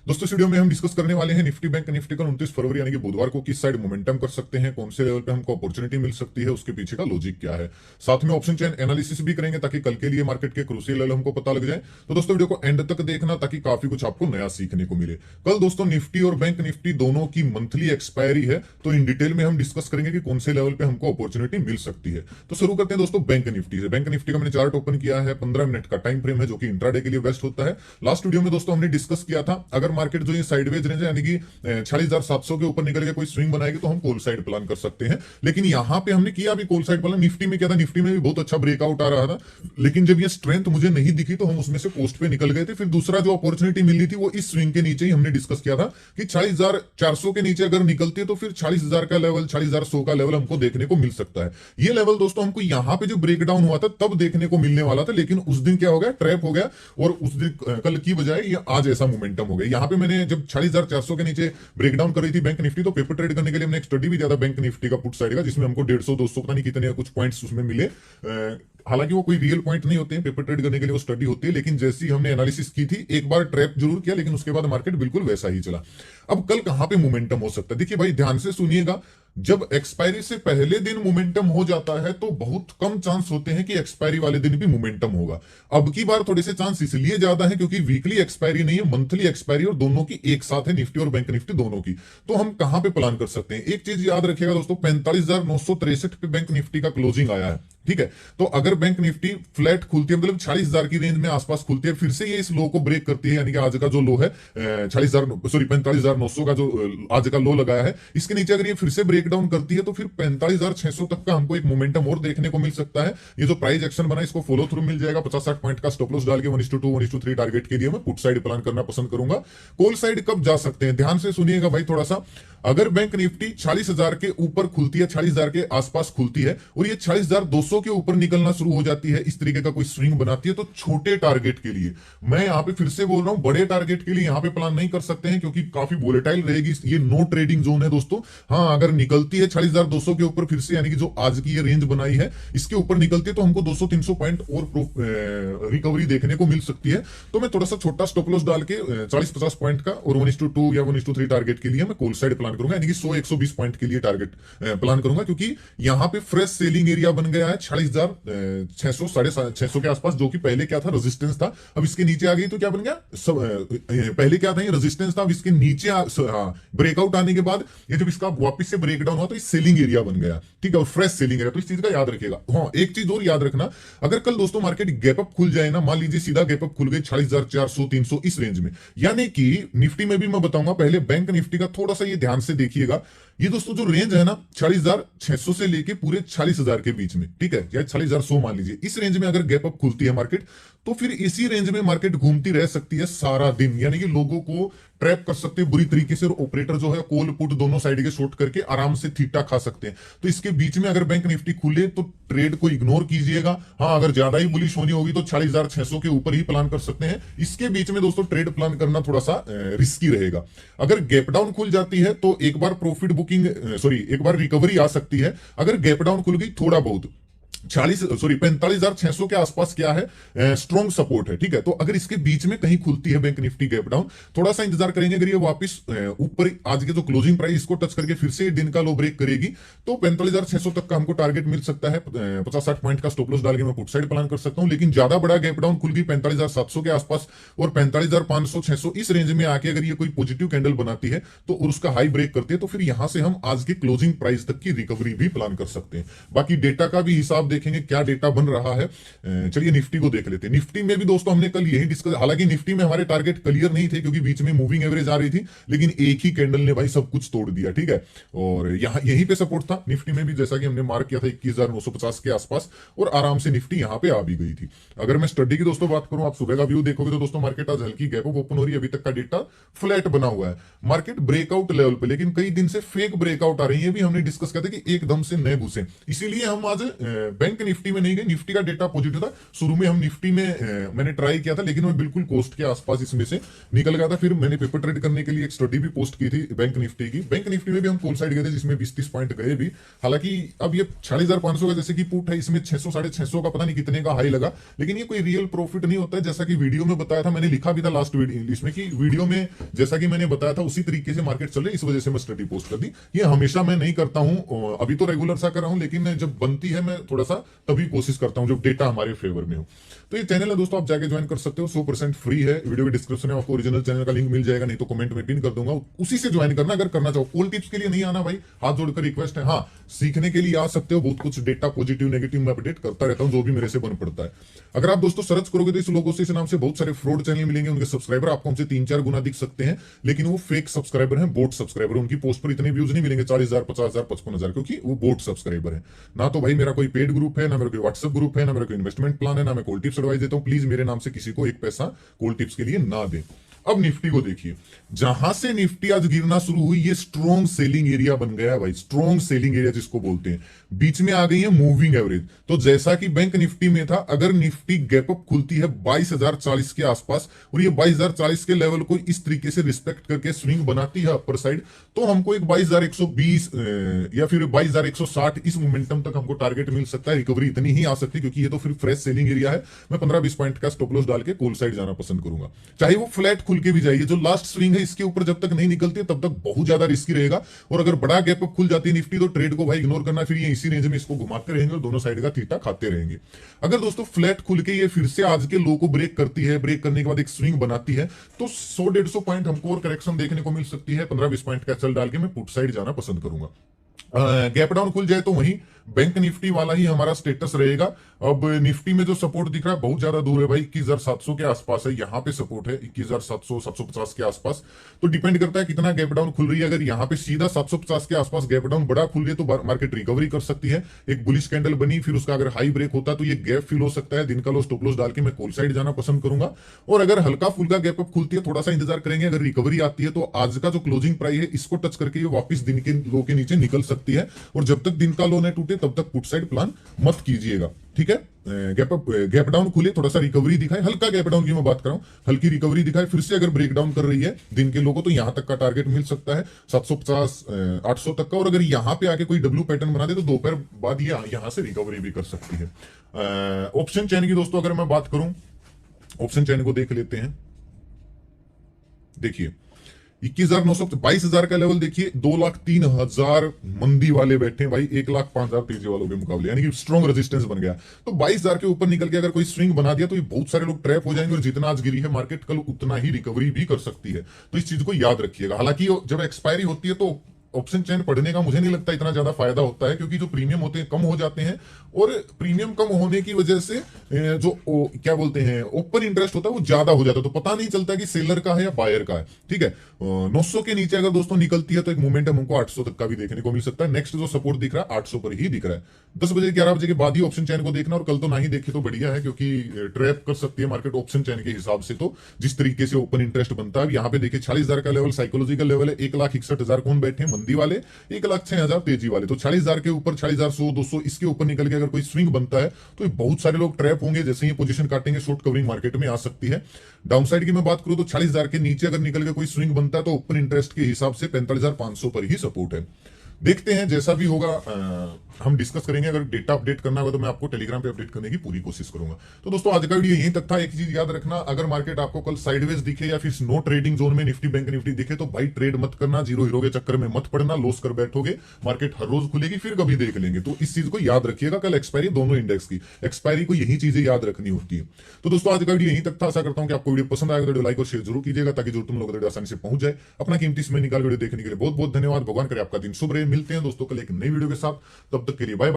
दोस्तों इस वीडियो में हम डिस्कस करने वाले हैं निफ्टी बैंक निफ्टी कल 29 फरवरी यानी कि बुधवार को किस साइड मोमेंटम कर सकते हैं, कौन से लेवल पे हमको अपॉर्चुनिटी मिल सकती है, उसके पीछे का लॉजिक क्या है। साथ में ऑप्शन चेन एनालिसिस भी करेंगे ताकि कल के लिए मार्केट के क्रूशियल लेवल हमको पता लग जाए। तो दोस्तों वीडियो को एंड तक देखना ताकि काफी कुछ आपको नया सीखने को मिले। कल दोस्तों निफ्टी और बैंक निफ्टी दोनों की मंथली एक्सपायरी है, तो इन डिटेल में हम डिस्कस करेंगे कि कौन से लेवल पे हमको अपॉर्चुनिटी मिल सकती है। तो शुरू करते हैं दोस्तों बैंक निफ्टी से। बैंक निफ्टी का मैंने चार्ट ओपन किया है, 15 मिनट का टाइम फ्रेम है जो कि इंट्राडे के लिए बेस्ट होता है। लास्ट वीडियो में दोस्तों हमने डिस्कस किया था अगर मार्केट जो ये साइडवेज रेंज यानी कि 46,700 के ऊपर निकल के कोई स्विंग बनाएगी तो हम कॉल साइड प्लान कर सकते हैं। लेकिन यहां पे हमने किया भी कॉल साइड प्लान। निफ्टी में क्या था, निफ्टी में भी बहुत अच्छा ब्रेकआउट आ रहा था, लेकिन जब ये स्ट्रेंथ मुझे नहीं दिखी तो हम उसमें से पोस्ट पे निकल गए थे। फिर दूसरा जो अपॉर्चुनिटी मिल रही थी वो इस स्विंग के नीचे ही हमने डिस्कस किया था कि 46,400 के नीचे अगर निकलती है तो फिर 40,000 का लेवल, 40,100 का लेवल हमको देखने को मिल सकता है। ये लेवल दोस्तों हमको यहां पे जो ब्रेकडाउन हुआ था तब देखने को मिलने वाला था, लेकिन उस दिन क्या हो गया, ट्रैप हो गया और उस दिन कल की बजाय ये आज ऐसा मोमेंटम हो गया। यहां पे मैंने जब 40,400 के नीचे ब्रेकडाउन कर रही थी बैंक निफ्टी तो पेपर ट्रेड करने के लिए हमने एक स्टडी भी दिया था बैंक निफ्टी का पुट साइड का, जिसमें हमको 150 200 पता नहीं कितने कुछ पॉइंट्स उसमें मिले। हालांकि वो कोई रियल पॉइंट नहीं होते हैं, पेपर ट्रेड करने के लिए वो स्टडी होती है, लेकिन जैसी हमने एनालिसिस की थी एक बार ट्रैप जरूर किया, लेकिन उसके बाद मार्केट बिल्कुल वैसा ही चला। अब कल कहां पे मोमेंटम हो सकता है, देखिए भाई ध्यान से सुनिएगा। जब एक्सपायरी से पहले दिन मोमेंटम हो जाता है तो बहुत कम चांस होते हैं कि एक्सपायरी वाले दिन भी मोमेंटम होगा। अब की बार थोड़े से चांस इसलिए ज्यादा है क्योंकि वीकली एक्सपायरी नहीं है, मंथली एक्सपायरी, और दोनों की एक साथ है, निफ्टी और बैंक निफ्टी दोनों की। तो हम कहां पे प्लान कर सकते हैं, एक चीज याद रखिएगा दोस्तों, 45,963 पे बैंक निफ्टी का क्लोजिंग आया है, ठीक है। तो अगर बैंक निफ्टी फ्लैट खुलती है, मतलब 40,000 की रेंज में आसपास खुलती है, फिर से ये इस लो को ब्रेक करती है, यानी कि आज का जो लो है 45,900 का जो आज का लो लगाया है, इसके नीचे अगर ये फिर से ब्रेक डाउन करती है तो फिर 45,600 तक का हमको एक मोमेंटम और देखने को मिल सकता है। ये जो प्राइस एक्शन बना इसको फॉलो थ्रू मिल जाएगा। 50-60 पॉइंट का स्टॉप लॉस डाल के 1:2 1:3 टारगेट के लिए मैं पुट साइड प्लान करना पसंद करूंगा। कॉल साइड कब जा सकते हैं, ध्यान से सुनिएगा भाई थोड़ा सा। अगर बैंक निफ्टी 40,000 के ऊपर खुलती है, 40,000 के आसपास खुलती है और ये 40,200 के ऊपर निकलना शुरू हो जाती है, इस तरीके का कोई स्विंग बनाती है, तो छोटे टारगेट के लिए, मैं यहां पे फिर से बोल रहा हूं, बड़े टारगेट के लिए यहां पे प्लान नहीं कर सकते हैं क्योंकि काफी वोलेटाइल रहेगी। ये नो ट्रेडिंग जोन है दोस्तों। हाँ, अगर निकलती है 40,200 के ऊपर फिर से, यानी कि जो आज की ये रेंज बनाई है इसके ऊपर निकलती है तो हमको 200-300 पॉइंट और रिकवरी देखने को मिल सकती है। तो मैं थोड़ा सा छोटा स्टॉप लॉस डाल के 40-50 पॉइंट का और 1:2 या 1:3 टारगेट के लिए मैं कॉल साइड प्लान करूंगा, यानी कि 100-120 पॉइंट के लिए टारगेट प्लान करूंगा, क्योंकि यहां पे फ्रेश सेलिंग एरिया बन गया है 46,600 650 के आसपास, जो कि पहले क्या था, रेजिस्टेंस था। अब इसके नीचे आ गई तो क्या बन गया, पहले क्या था, ये रेजिस्टेंस था, अब इसके नीचे ब्रेकआउट आने के बाद ये जब इसका वापस से ब्रेकडाउन हुआ तो ये सेलिंग एरिया बन गया, ठीक है, और फ्रेश सेलिंग एरिया। तो इस चीज का याद रखिएगा। हाँ, एक चीज और याद रखना, अगर कल दोस्तों मार्केट गैपअप खुल जाए ना, मान लीजिए सीधा गैपअप खुल गई 40,400-300 इस रेंज में, यानी कि निफ्टी में भी मैं बताऊंगा, पहले बैंक निफ्टी का थोड़ा सा ये ध्यान से देखिएगा। ये दोस्तों जो रेंज है ना 40,600 से लेके पूरे 40,000 के बीच में, ठीक है, या 40,100 मान लीजिए, इस रेंज में अगर गैप अप खुलती है मार्केट तो फिर इसी रेंज में मार्केट घूमती रह सकती है सारा दिन, यानी कि लोगों को ट्रैप कर सकते हैं बुरी तरीके से, और ऑपरेटर जो है कॉल पुट दोनों साइड के शॉर्ट करके आराम से थीटा खा सकते हैं। तो इसके बीच में अगर बैंक निफ्टी खुले तो ट्रेड को इग्नोर कीजिएगा। हाँ, अगर ज्यादा ही बुलिश होनी होगी तो 40,600 के ऊपर ही प्लान कर सकते हैं। इसके बीच में दोस्तों ट्रेड प्लान करना थोड़ा सा रिस्की रहेगा। अगर गैप डाउन खुल जाती है तो एक बार प्रॉफिट बुकिंग एक बार रिकवरी आ सकती है। अगर गैप डाउन खुल गई थोड़ा बहुत 45,600 के आसपास क्या है, स्ट्रॉन्ग सपोर्ट है, ठीक है। तो अगर इसके बीच में कहीं खुलती है बैंक निफ्टी गैप डाउन, थोड़ा सा इंतजार करेंगे, अगर ये वापस ऊपर आज के जो क्लोजिंग प्राइस इसको टच करके फिर से दिन का लो ब्रेक करेगी तो 45,600 तक का हमको टारगेट मिल सकता है। 50-60 पॉइंट का स्टॉप लॉस डाल के मैं पुट साइड प्लान कर सकता हूं। लेकिन ज्यादा बड़ा गैप डाउन खुल गई 45,700 के आसपास और 45,500-600 इस रेंज में आके अगर ये कोई पॉजिटिव कैंडल बनाती है तो और उसका हाई ब्रेक करती है तो फिर यहां से हम आज के क्लोजिंग प्राइस तक की रिकवरी भी प्लान कर सकते हैं। बाकी डेटा का भी हिसाब देखेंगे क्या डेटा बन रहा है। चलिए निफ्टी को देख लेते हैं। निफ्टी में भी दोस्तों हमने कल यही डिस्कस, हालांकि निफ्टी में हमारे टारगेट क्लियर नहीं थे क्योंकि बीच में मूविंग एवरेज आ रही थी, लेकिन एक ही कैंडल ने भाई सब कुछ तोड़ दिया, ठीक है। और यहाँ यहीं पे सपोर्ट था निफ्टी में भी, जैसा कि हमने मार्क किया था 21,950 के आसपास, और आराम से निफ्टी यहाँ पे आ भी गई थी। अगर मैं स्टडी की दोस्तों बात करूं, आप सुबह का व्यू देखोगे तो दोस्तों मार्केट आज हल्की गैप अप ओपन हो रही है, अभी तक का डेटा फ्लैट बना हुआ है, मार्केट ब्रेकआउट लेवल पे, लेकिन कई दिन से फेक ब्रेकआउट आ रही है, भी हमने डिस्कस किया था कि एकदम से नए घुसे, इसीलिए हम आज बैंक निफ्टी में नहीं गई, निफ्टी का डेटा पॉजिटिव था। शुरू में हम निफ्टी में मैंने ट्राई किया था, लेकिन मैं बिल्कुल कोस्ट के आसपास इसमें से निकल गया था। फिर मैंने पेपर ट्रेड करने के लिए एक स्टडी भी पोस्ट की थी बैंक निफ्टी की। बैंक निफ्टी में भी हम कॉल साइड गए थे, जिसमें 20-30 पॉइंट गए भी। हालांकि अब ये 46,500 का जैसे कि पुट है, इसमें 600 650 का पता नहीं कितने का हाई लगा, लेकिन ये कोई रियल प्रॉफिट नहीं होता है। जैसा कि वीडियो में बताया था, मैंने लिखा भी था लास्ट वीडियो इसमें कि वीडियो में जैसा कि मैंने बताया था उसी तरीके से मार्केट चल रही है, इस वजह से मैं स्टडी पोस्ट कर दी। ये हमेशा मैं नहीं करता हूं, अभी तो रेगुलर सा कर रहा हूं, लेकिन जब बनती है मैं थोड़ा सा तभी कोशिश करता हूं जब डेटा हमारे फेवर में हो। तो ये चैनल है दोस्तों, आप जाके ज्वाइन कर सकते हो, 100% फ्री है। वीडियो के डिस्क्रिप्शन में आपको ओरिजिनल चैनल का लिंक मिल जाएगा, नहीं तो कमेंट में पिन कर दूंगा, उसी से ज्वाइन करना अगर करना चाहो। कॉल टिप्स के लिए नहीं आना भाई, हाथ जोड़कर रिक्वेस्ट है। हाँ, सीखने के लिए आ सकते हो, बहुत कुछ डेटा पॉजिटिव नेगेटिव में अपडेट करता रहता हूं, जो भी मेरे से बन पड़ता है। अगर आप दोस्तों सर्च करोगे तो इस लोगों से, इस नाम से बहुत सारे फ्रॉड चैनल मिलेंगे, उनके सब्सक्राइबर आपको हमसे 3-4 गुना दिख सकते हैं, लेकिन वो फेक सब्सक्राइबर हैं, बोट सब्सक्राइबर। उनकी पोस्ट पर इतने व्यूज नहीं मिलेंगे 40,000 50,000 55,000, क्योंकि वो बोट सब्सक्राइबर है। ना तो भाई मेरा कोई पेड ग्रुप है, ना मेरा कोई व्हाट्सएप ग्रुप है, ना मेरा कोई इन्वेस्टमेंट प्लान है, ना मैं कॉल टिप्स एडवाइस देता हूं। प्लीज मेरे नाम से किसी को एक पैसा कॉल टिप्स के लिए ना दे। अब निफ्टी को देखिए, जहां से निफ्टी आज गिरना शुरू हुई, ये स्ट्रॉन्ग सेलिंग एरिया बन गया है भाई, स्ट्रॉन्ग सेलिंग एरिया जिसको बोलते हैं। बीच में आ गई है मूविंग एवरेज। तो जैसा कि बैंक निफ्टी में था, अगर निफ्टी गैप अप खुलती है 22,040 के आसपास, और ये 22,040 के लेवल को इस तरीके से रिस्पेक्ट करके स्विंग बनाती है अपर साइड, तो हमको एक 22,120 या फिर 22,160 इस मोमेंटम तक हमको टारगेट मिल सकता है। रिकवरी इतनी ही आ सकती है, क्योंकि ये तो फिर फ्रेश सेलिंग एरिया है। मैं 15-20 पॉइंट का स्टॉप लॉस डाल के कॉल साइड जाना पसंद करूंगा, चाहे वो फ्लैट खुल के भी जाइए। जो लास्ट स्विंग है इसके ऊपर जब तक नहीं निकलती है तब तक बहुत ज्यादा रिस्की रहेगा। और अगर बड़ा गैप अप खुल जाती है निफ्टी, तो ट्रेड को भाई इग्नोर करना, फिर ये इसी रेंज में इसको घुमाते रहेंगे और दोनों साइड का थीटा खाते रहेंगे। अगर दोस्तों फ्लैट खुल के ये फिर से आज के लो को ब्रेक करती है, ब्रेक करने के बाद एक स्विंग बनाती है, तो 100-150 पॉइंट हमको और करेक्शन देखने को मिल सकती है। 15-20 पॉइंट का एचएल डाल के मैं पुट साइड जाना पसंद करूंगा। गैप डाउन खुल जाए तो वहीं बैंक निफ्टी वाला ही हमारा स्टेटस रहेगा। अब निफ्टी में जो सपोर्ट दिख रहा है बहुत ज्यादा दूर है भाई, 21,700 के आसपास है, यहाँ पे सपोर्ट है 21,700 750 के आसपास। तो डिपेंड करता है कितना गैप डाउन खुल रही है। अगर यहाँ पे सीधा 750 के आसपास गैप डाउन बड़ा खुल रही है तो मार्केट रिकवरी कर सकती है। एक बुलिश कैंडल बनी, फिर उसका अगर हाई ब्रेक होता है तो ये गैप फिल हो सकता है। दिन का लो स्टॉप लॉस डाल के मैं कॉल साइड जाना पसंद करूंगा। और अगर हल्का फुल्का गैप अप खुलती है, थोड़ा सा इंतजार करेंगे, अगर रिकवरी आती है तो आज का जो क्लोजिंग प्राइस है इसको टच करके ये वापिस दिन के लो के नीचे निकल सकती है। और जब तक दिन का लो न टूटे तब तक पुट साइड प्लान मत कीजिएगा, ठीक है। गैप डाउन खुले, थोड़ा सा रिकवरी दिखाए, हल्का गैप डाउन की मैं बात कर रहा हूं, हल्की रिकवरी दिखाए, फिर से अगर ब्रेक डाउन कर रही है दिन के लोगों, तो यहां तक का टारगेट मिल सकता है 750 800 तक का। और अगर यहां पे आके कोई डब्ल्यू पैटर्न बना दे तो दोपहर बाद ये यहां से रिकवरी भी कर सकती है। ऑप्शन चैन की दोस्तों अगर मैं बात करूं, ऑप्शन चैन को देख लेते हैं। देखिए 21,900 22,000 का लेवल देखिए, 2,03,000 मंदी वाले बैठे भाई, 1,05,000 तेजी वालों के मुकाबले, यानी कि स्ट्रॉन्ग रेजिस्टेंस बन गया। तो 22,000 के ऊपर निकल के अगर कोई स्विंग बना दिया तो ये बहुत सारे लोग ट्रैप हो जाएंगे, और जितना आज गिरी है मार्केट कल उतना ही रिकवरी भी कर सकती है। तो इस चीज को याद रखिएगा। हालांकि जब एक्सपायरी होती है तो ऑप्शन चेन पढ़ने का मुझे नहीं लगता इतना ज्यादा फायदा होता है, क्योंकि जो प्रीमियम होते हैं कम हो जाते हैं, और प्रीमियम कम होने की वजह से जो क्या बोलते हैं ओपन इंटरेस्ट होता है वो ज्यादा हो जाता है, तो पता नहीं चलता कि सेलर का है या बायर का है, ठीक है। 900 के नीचे अगर दोस्तों निकलती है तो एक मोमेंटम हमको 800 तक का भी देखने को मिल सकता है। नेक्स्ट जो सपोर्ट दिख रहा है 800 पर ही दिख रहा है। 10 बजे 11 बजे के बाद ही ऑप्शन चैन को देखना, और कल तो ना ही देखे तो बढ़िया है, क्योंकि ट्रैप कर सकती है मार्केट ऑप्शन चैन के हिसाब से। तो जिस तरीके से ओपन इंटरेस्ट बनता है, यहाँ पे देखिए 46,000 का लेवल साइकोलॉजिकल लेवल है, 1,61,000 कौन बैठे हैं मंदी वाले, 1,06,000 तेजी वाले। तो 40,000 के ऊपर 40,100 200 इसके ऊपर निकल के अगर कोई स्विंग बनता है तो बहुत सारे लोग ट्रैप होंगे, जैसे ही पोजीशन काटेंगे शॉर्ट कवरिंग मार्केट में आ सकती है। डाउनसाइड की मैं बात करूं तो 40,000 के नीचे अगर निकल के कोई स्विंग बनता है तो ओपन इंटरेस्ट के हिसाब से 45,500 पर ही सपोर्ट है। देखते हैं जैसा भी होगा, हम डिस्कस करेंगे। अगर डेटा अपडेट करना होगा तो मैं आपको टेलीग्राम पे अपडेट करने की पूरी कोशिश करूंगा। तो दोस्तों आज का वीडियो यहीं तक था। एक चीज याद रखना, अगर मार्केट आपको कल साइडवेज दिखे या फिर नो ट्रेडिंग जोन में निफ्टी बैंक निफ्टी दिखे तो भाई ट्रेड मत करना, जीरो हीरो के चक्कर में मत पड़ना, लॉस कर बैठोगे। मार्केट हर रोज खुलेगी, फिर कभी देख लेंगे। तो इस चीज को याद रखिएगा, कल एक्सपायरी दोनों इंडेक्स की एक्सपायरी को यही चीजें याद रखनी होती है। तो दोस्तों आज का वीडियो यहीं तक था। आशा करता हूं कि आपको वीडियो पसंद आएगा, तो लाइक और शेयर जरूर कीजिएगा, ताकि जो तुम लोग आसानी से पहुंच जाए। अपना कीमती समय निकाल वीडियो देखने के लिए बहुत बहुत धन्यवाद। भगवान करे आपका दिन शुभ रहे। मिलते हैं दोस्तों कल एक नई वीडियो के साथ, तब तक के लिए बाय।